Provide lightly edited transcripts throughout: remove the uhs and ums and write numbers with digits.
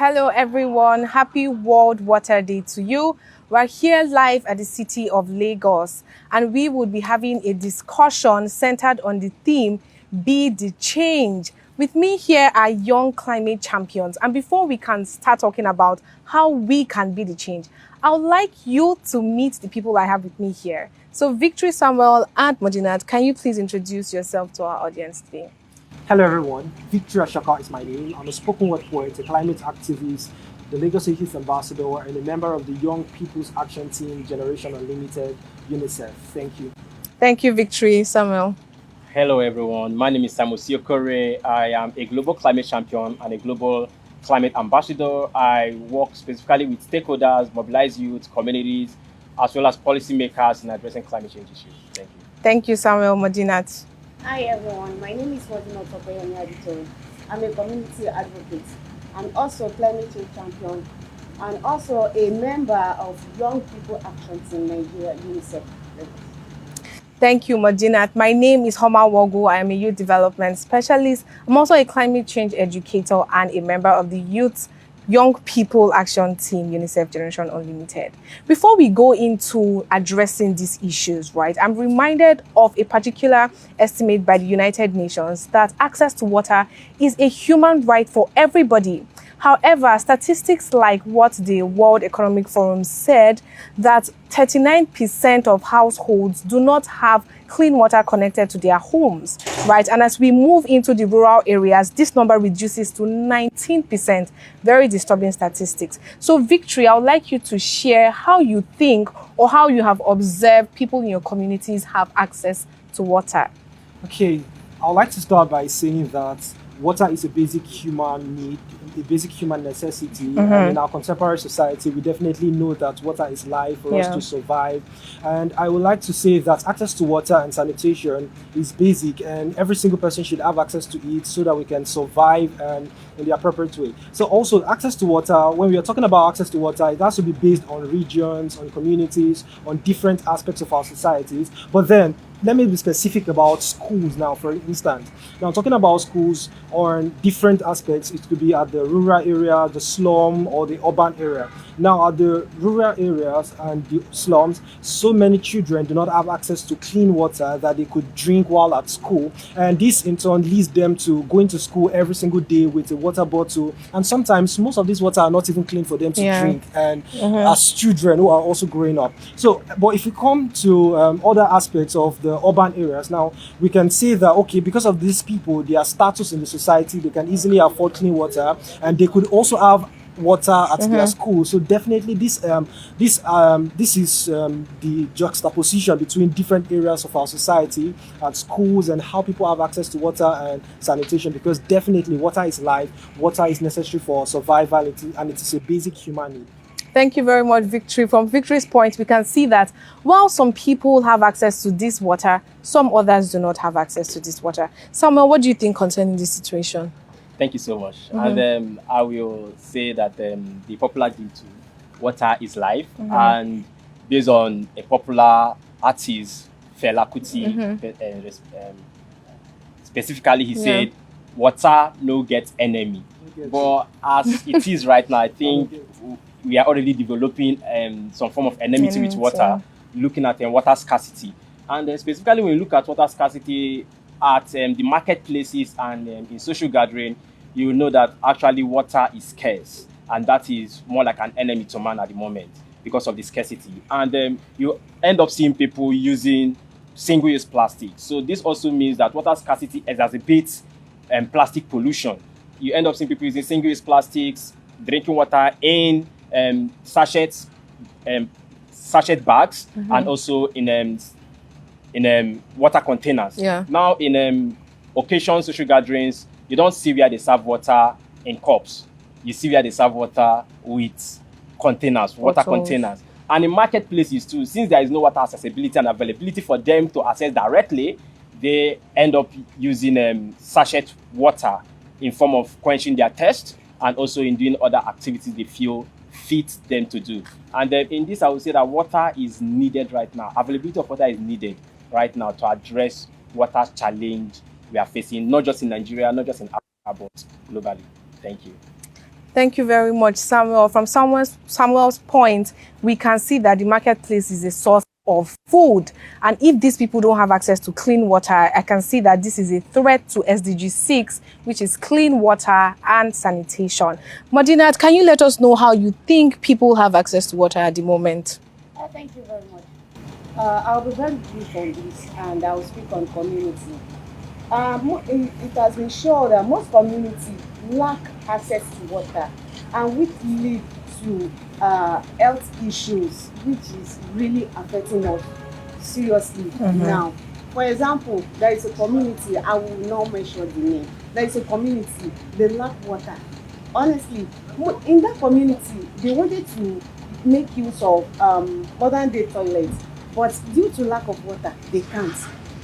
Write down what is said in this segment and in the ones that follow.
Hello everyone, happy World Water Day to you. We're here live at the city of Lagos and we would be having a discussion centered on the theme, Be the Change. With me here are young climate champions, and before we can start talking about how we can be the change, I would like you to meet the people I have with me here. So Victory, Samuel and Modinat, can you please introduce yourself to our audience today? Hello everyone, Victory Ashaka is my name. I'm a spoken word poet, a climate activist, the Lagos Youth Ambassador, and a member of the Young People's Action Team, Generation Unlimited, UNICEF. Thank you. Thank you, Victory. Samuel. Hello everyone, my name is Socio-scientific. I am a global climate champion and a global climate ambassador. I work specifically with stakeholders, mobilize youth, communities, as well as policymakers in addressing climate change issues. Thank you. Thank you, Samuel. Modinat. Hi everyone, my name is Modinat Okoyemi. I'm a community advocate and also climate change champion and also a member of Young People Action Team Nigeria, UNICEF. Thank you, Modinat. My name is Homa Wogu. I am a youth development specialist. I'm also a climate change educator and a member of the Young People Action Team, UNICEF Generation Unlimited. Before we go into addressing these issues, right, I'm reminded of a particular estimate by the United Nations that access to water is a human right for everybody. However, statistics like what the World Economic Forum said, that 39% of households do not have clean water connected to their homes, right? And as we move into the rural areas, this number reduces to 19%. Very disturbing statistics. So, Victory, I would like you to share how you think or how you have observed people in your communities have access to water. Okay, I would like to start by saying that water is a basic human need, a basic human necessity. And in our contemporary society, we definitely know that water is life for us to survive. And I would like to say that access to water and sanitation is basic, and every single person should have access to it so that we can survive and in the appropriate way. So also access to water, when we are talking about access to water, it has to be based on regions, on communities, on different aspects of our societies. But then let me be specific about schools now, for instance. Now, talking about schools on different aspects, it could be at the rural area, the slum, or the urban area. Now, at the rural areas and the slums, so many children do not have access to clean water that they could drink while at school. And this, in turn, leads them to going to school every single day with a water bottle. And sometimes, most of this water are not even clean for them to drink. And as children who are also growing up. So, but if we come to other aspects of the urban areas, now we can say that, okay, because of these people, their status in the society, they can easily afford clean water, and they could also have water at their school. So definitely this is the juxtaposition between different areas of our society at schools and how people have access to water and sanitation, because definitely water is life, water is necessary for survival, and it is a basic human need. Thank you very much, Victory. From Victory's point, we can see that while some people have access to this water, some others do not have access to this water. Samuel, what do you think concerning this situation? Thank you so much. And I will say that the popular thing to water is life. And based on a popular artist, Fela Kuti, specifically, he said, water no get enemy. But as it is right now, I think we are already developing some form of enmity with water, looking at water scarcity. And specifically, when you look at water scarcity at the marketplaces and in social gathering, you will know that actually water is scarce. And that is more like an enemy to man at the moment because of the scarcity. And you end up seeing people using single-use plastic. So this also means that water scarcity exacerbates plastic pollution. You end up seeing people using single-use plastics, drinking water in sachet bags, and also in water containers. Now in occasions, social gatherings, you don't see where they serve water in cups. You see where they serve water with containers, water containers. And in marketplaces too, since there is no water accessibility and availability for them to access directly, they end up using sachet water in form of quenching their thirst and also in doing other activities they feel fit them to do. And in this, I would say that water is needed right now. Availability of water is needed right now to address water challenge we are facing, not just in Nigeria, not just in Africa, but globally. Thank you. Thank you very much, Samuel. From Samuel's point, we can see that the marketplace is a source of food. And if these people don't have access to clean water, I can see that this is a threat to SDG 6, which is clean water and sanitation. Madinat, can you let us know how you think people have access to water at the moment? Thank you very much. I'll be very brief on this, and I'll speak on community. It has been shown that most communities lack access to water, and which lead to health issues, which is really affecting us seriously now. For example, there is a community, I will not mention the name, there is a community, they lack water. Honestly, in that community, they wanted to make use of modern day toilets, but due to lack of water, they can't.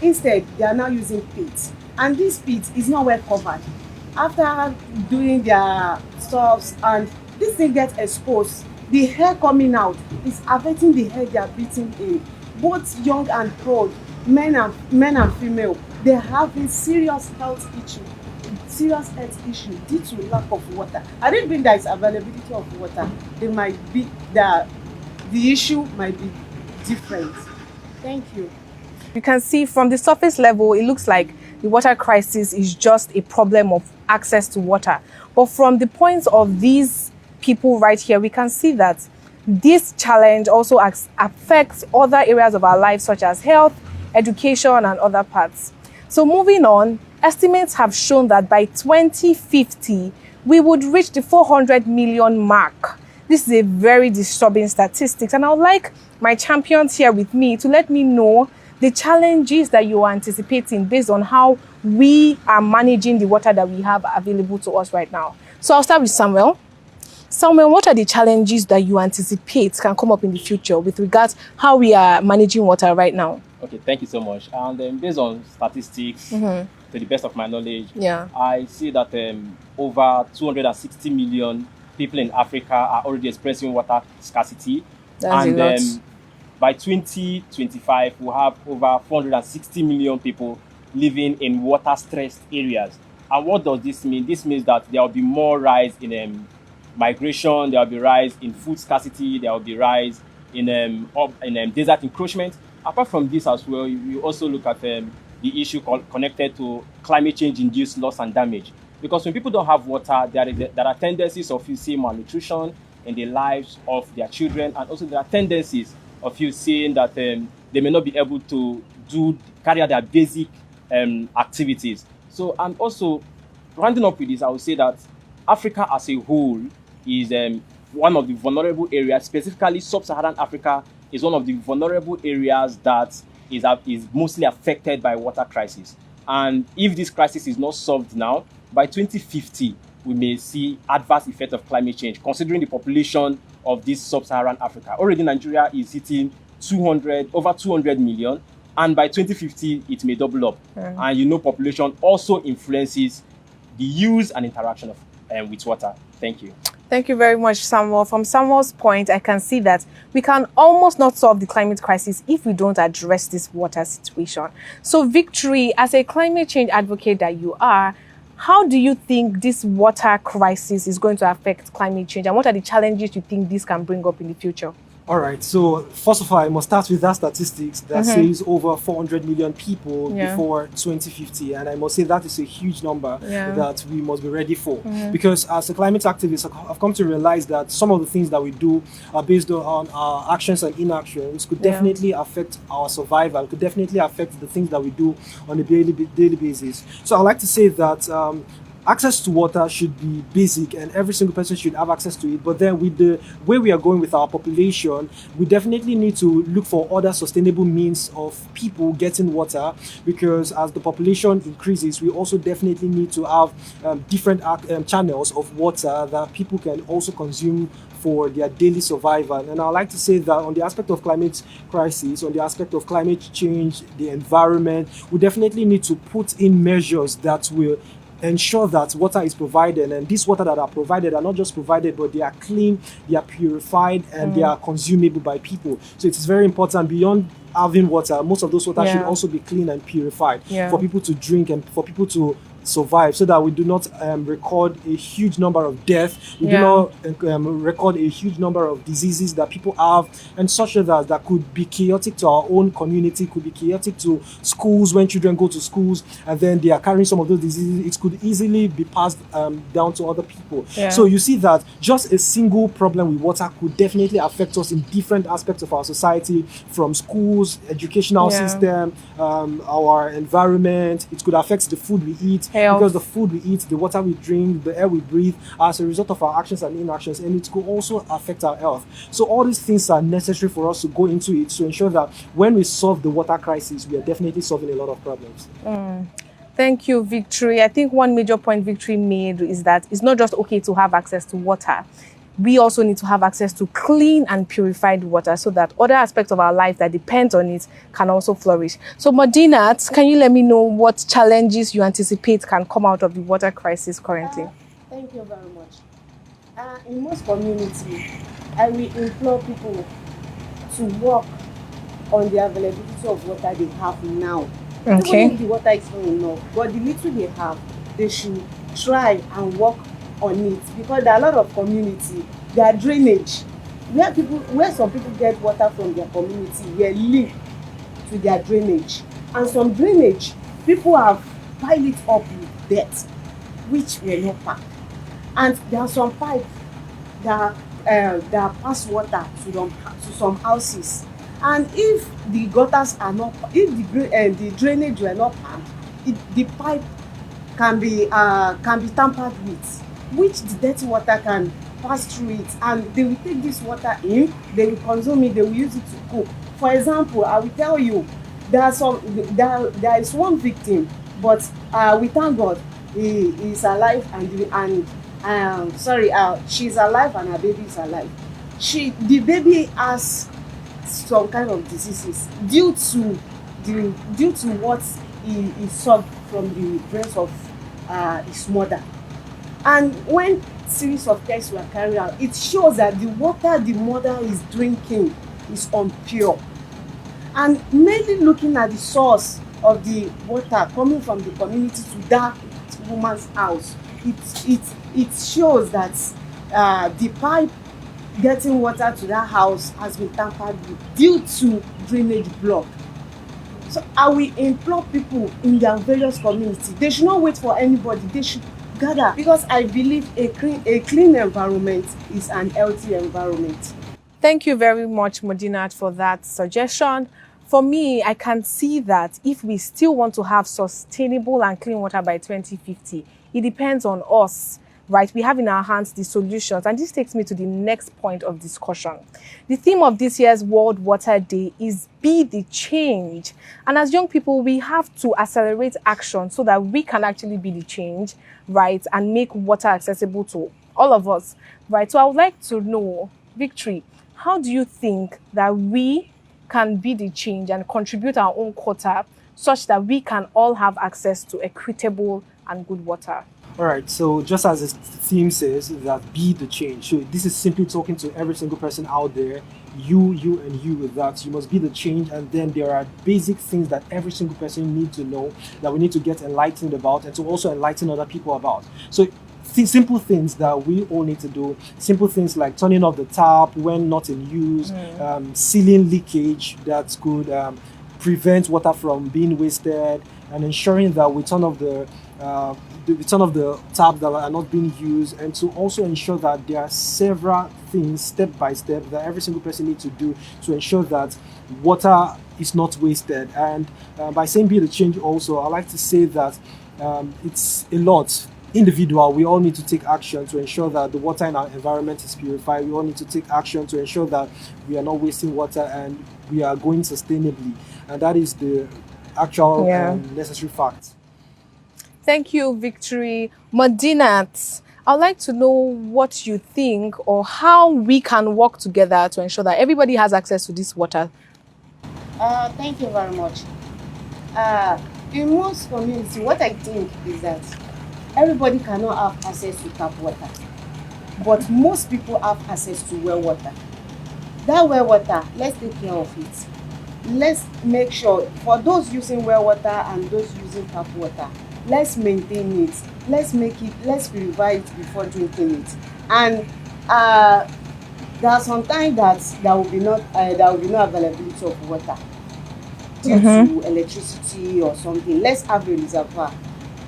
Instead, they are now using pits, and this pit is not well covered. After doing their stuffs and this thing gets exposed, the hair coming out is affecting the hair they are breathing in. Both young and old, men and female, they have a serious health issue due to lack of water. I don't think there is availability of water. It might be the issue might be different. Thank you. You can see from the surface level, it looks like the water crisis is just a problem of access to water. But from the point of these people right here, we can see that this challenge also affects other areas of our lives, such as health, education, and other parts. So moving on, estimates have shown that by 2050, we would reach the 400 million mark. This is a very disturbing statistics, and I would like my champions here with me to let me know the challenges that you are anticipating based on how we are managing the water that we have available to us right now. So I'll start with Samuel. Samuel, what are the challenges that you anticipate can come up in the future with regards how we are managing water right now? Okay, thank you so much. And based on statistics, to the best of my knowledge, I see that over 260 million people in Africa are already experiencing water scarcity. That's a lot. By 2025, we'll have over 460 million people living in water-stressed areas. And what does this mean? This means that there will be more rise in migration, there will be rise in food scarcity, there will be rise in desert encroachment. Apart from this as well, you also look at the issue connected to climate change-induced loss and damage. Because when people don't have water, there are tendencies of you seeing malnutrition in the lives of their children, and also there are tendencies of you seeing that they may not be able to carry out their basic activities. So, and also rounding up with this, I would say that Africa as a whole is one of the vulnerable areas. Specifically, sub-Saharan Africa is one of the vulnerable areas that is mostly affected by water crisis. And if this crisis is not solved now, by 2050, we may see adverse effects of climate change, considering the population of this sub-Saharan Africa. Already Nigeria is hitting over 200 million, and by 2050, it may double up. And you know, population also influences the use and interaction of with water. Thank you. Thank you very much, Samuel. From Samuel's point, I can see that we can almost not solve the climate crisis if we don't address this water situation. So, Victory, as a climate change advocate that you are, how do you think this water crisis is going to affect climate change, and what are the challenges you think this can bring up in the future? All right, so first of all, I must start with that statistics that says over 400 million people before 2050. And I must say that is a huge number that we must be ready for. Because as a climate activist, I've come to realize that some of the things that we do are based on our actions and inactions could definitely affect our survival, could definitely affect the things that we do on a daily basis. So I'd like to say that access to water should be basic and every single person should have access to it. But then with the way we are going with our population, we definitely need to look for other sustainable means of people getting water, because as the population increases, we also definitely need to have different channels of water that people can also consume for their daily survival. And I'd like to say that on the aspect of climate crisis, on the aspect of climate change, the environment, we definitely need to put in measures that will ensure that water is provided, and these water that are provided are not just provided, but they are clean, they are purified, and they are consumable by people. So it is very important, beyond having water, most of those water should also be clean and purified for people to drink and for people to survive, so that we do not record a huge number of deaths, we do not record a huge number of diseases that people have, and such others that could be chaotic to our own community, could be chaotic to schools when children go to schools and then they are carrying some of those diseases. It could easily be passed down to other people. So you see that just a single problem with water could definitely affect us in different aspects of our society, from schools, educational system, our environment. It could affect the food we eat, because the food we eat, the water we drink, the air we breathe, as a result of our actions and inactions, and it could also affect our health. So all these things are necessary for us to go into it to ensure that when we solve the water crisis, we are definitely solving a lot of problems. Thank you, Victory. I think one major point Victory made is that it's not just okay to have access to water. We also need to have access to clean and purified water, so that other aspects of our life that depend on it can also flourish. So, Modinat, can you let me know what challenges you anticipate can come out of the water crisis currently? Thank you very much. In most communities, I will implore people to work on the availability of water they have now. Okay. Even if the water is not enough, but the little they have, they should try and work on it, because there are a lot of community, their drainage, where some people get water from their community, were linked to their drainage, and some drainage people have piled it up with dirt which were not packed, and there are some pipes that pass water to some houses, and if the gutters are not, if the drainage were not packed, the pipe can be tampered with, which the dirty water can pass through it, and they will take this water in, they will consume it, they will use it to cook. For example, I will tell you, there is one victim, but we thank God he is alive, and she's alive and her baby is alive. The baby has some kind of diseases due to what he sucked from the breast of his mother. And when series of tests were carried out, it shows that the water the mother is drinking is unpure. And mainly looking at the source of the water coming from the community to that woman's house, it shows that the pipe getting water to that house has been tampered with due to drainage block. So I will implore people in their various communities, they should not wait for anybody, they should gather, because I believe a clean environment is an healthy environment. Thank you very much, Modinat, for that suggestion. For me, I can see that if we still want to have sustainable and clean water by 2050, it depends on us, right? We have in our hands the solutions. And this takes me to the next point of discussion. The theme of this year's World Water Day is Be the Change. And as young people, we have to accelerate action so that we can actually be the change, right? And make water accessible to all of us, right? So I would like to know, Victory, how do you think that we can be the change and contribute our own quota such that we can all have access to equitable and good water? All right, so just as the theme says, that be the change. So this is simply talking to every single person out there, you, and you, that you must be the change. And then there are basic things that every single person needs to know, that we need to get enlightened about, and to also enlighten other people about. So simple things that we all need to do, simple things like turning off the tap when not in use, sealing leakage that could prevent water from being wasted, and ensuring that we turn off the taps that are not being used, and to also ensure that there are several things step by step that every single person needs to do to ensure that water is not wasted. And by saying be the change also, I like to say that it's a lot individual. We all need to take action to ensure that the water in our environment is purified. We all need to take action to ensure that we are not wasting water and we are going sustainably, and that is the actual necessary fact. Thank you, Victory. Modinat, I'd like to know what you think or how we can work together to ensure that everybody has access to this water. Thank you very much. In most communities, what I think is that everybody cannot have access to tap water, but most people have access to well water. That well water, let's take care of it. Let's make sure for those using well water and those using tap water, let's maintain it, let's purify it before drinking it. And there are some times that there will be no availability of water due to electricity or something. Let's have a reservoir,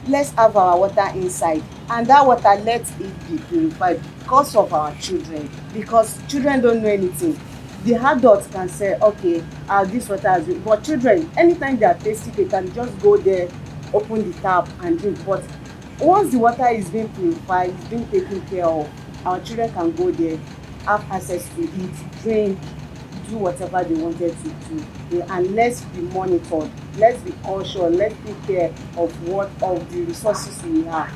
let's have our water inside, and that water, let it be purified because of our children, because children don't know anything. The adults can say, okay, this water has been, but children, anytime they are thirsty, they can just go there, open the tap and drink. But once the water is being purified, it's being taken care of, our children can go there, have access to it, drink, do whatever they wanted to do. And let's be monitored, let's be cautious, let's take care of the resources we have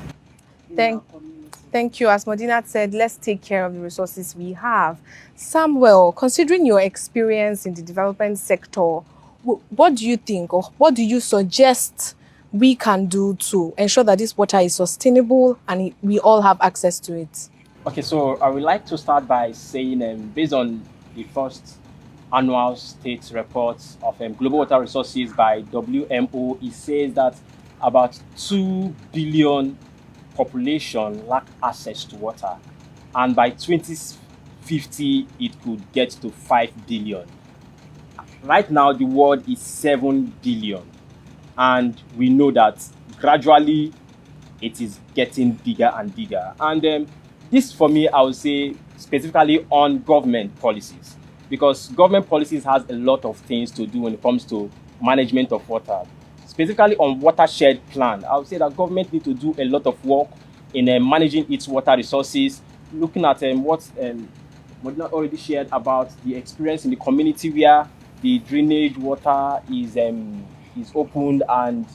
in our community. Thank you. As Modinat said, let's take care of the resources we have. Samuel, considering your experience in the development sector, what do you think, or what do you suggest we can do to ensure that this water is sustainable and we all have access to it? Okay, so I would like to start by saying, based on the first annual state reports of global water resources by WMO, it says that about 2 billion population lack access to water, and by 2050 it could get to 5 billion. Right now the world is 7 billion, and we know that gradually it is getting bigger and bigger. And this, for me, I would say specifically on government policies, because government policies has a lot of things to do when it comes to management of water. Specifically on watershed plan, I would say that government need to do a lot of work in managing its water resources, looking at what Modena already shared about the experience in the community where the drainage water is opened and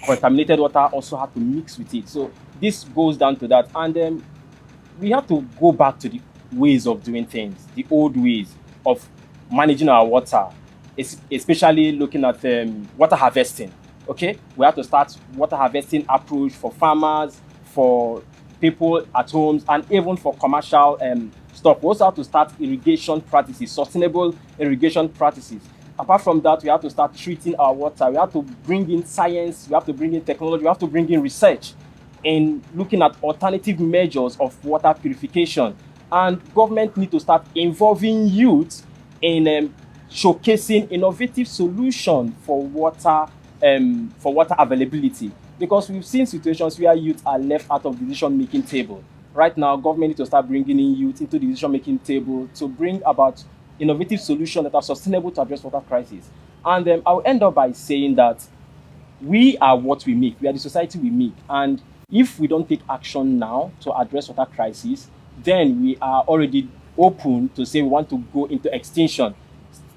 contaminated water also have to mix with it. So this goes down to that. And we have to go back to the ways of doing things, the old ways of managing our water, especially looking at water harvesting. Okay, we have to start water harvesting approach for farmers, for people at homes, and even for commercial stuff. We also have to start irrigation practices, sustainable irrigation practices. Apart from that, we have to start treating our water. We have to bring in science, we have to bring in technology, we have to bring in research in looking at alternative measures of water purification. And government need to start involving youth in showcasing innovative solutions for water availability, because we've seen situations where youth are left out of decision-making table. Right now, government need to start bringing in youth into the decision-making table to bring about innovative solutions that are sustainable to address water crisis. And I'll end up by saying that we are what we make. We are the society we make. And if we don't take action now to address water crisis, then we are already open to say we want to go into extinction.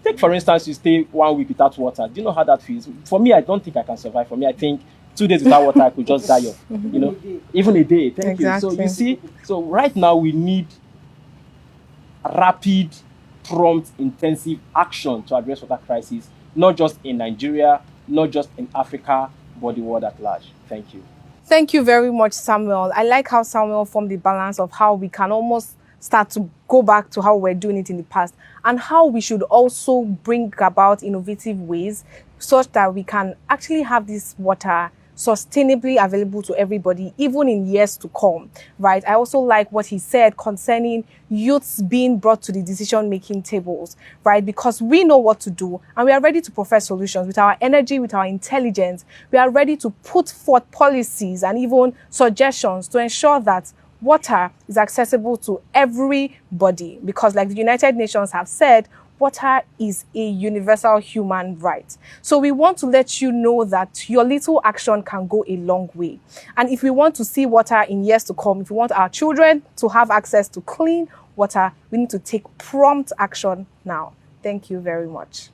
Take, for instance, you stay 1 week without water. Do you know how that feels? For me, I don't think I can survive. For me, I think 2 days without water, I could just die of, even a day. Thank you. So you see, so right now we need rapid, prompt, intensive action to address water crisis, not just in Nigeria, not just in Africa, but the world at large. Thank you. Thank you very much, Samuel. I like how Samuel formed the balance of how we can almost start to go back to how we're doing it in the past, and how we should also bring about innovative ways such that we can actually have this water sustainably available to everybody, even in years to come, right? I also like what he said concerning youths being brought to the decision-making tables, right? Because we know what to do and we are ready to profess solutions with our energy, with our intelligence. We are ready to put forth policies and even suggestions to ensure that water is accessible to everybody, because like the United Nations have said, water is a universal human right. So we want to let you know that your little action can go a long way. And if we want to see water in years to come, if we want our children to have access to clean water, we need to take prompt action now. Thank you very much.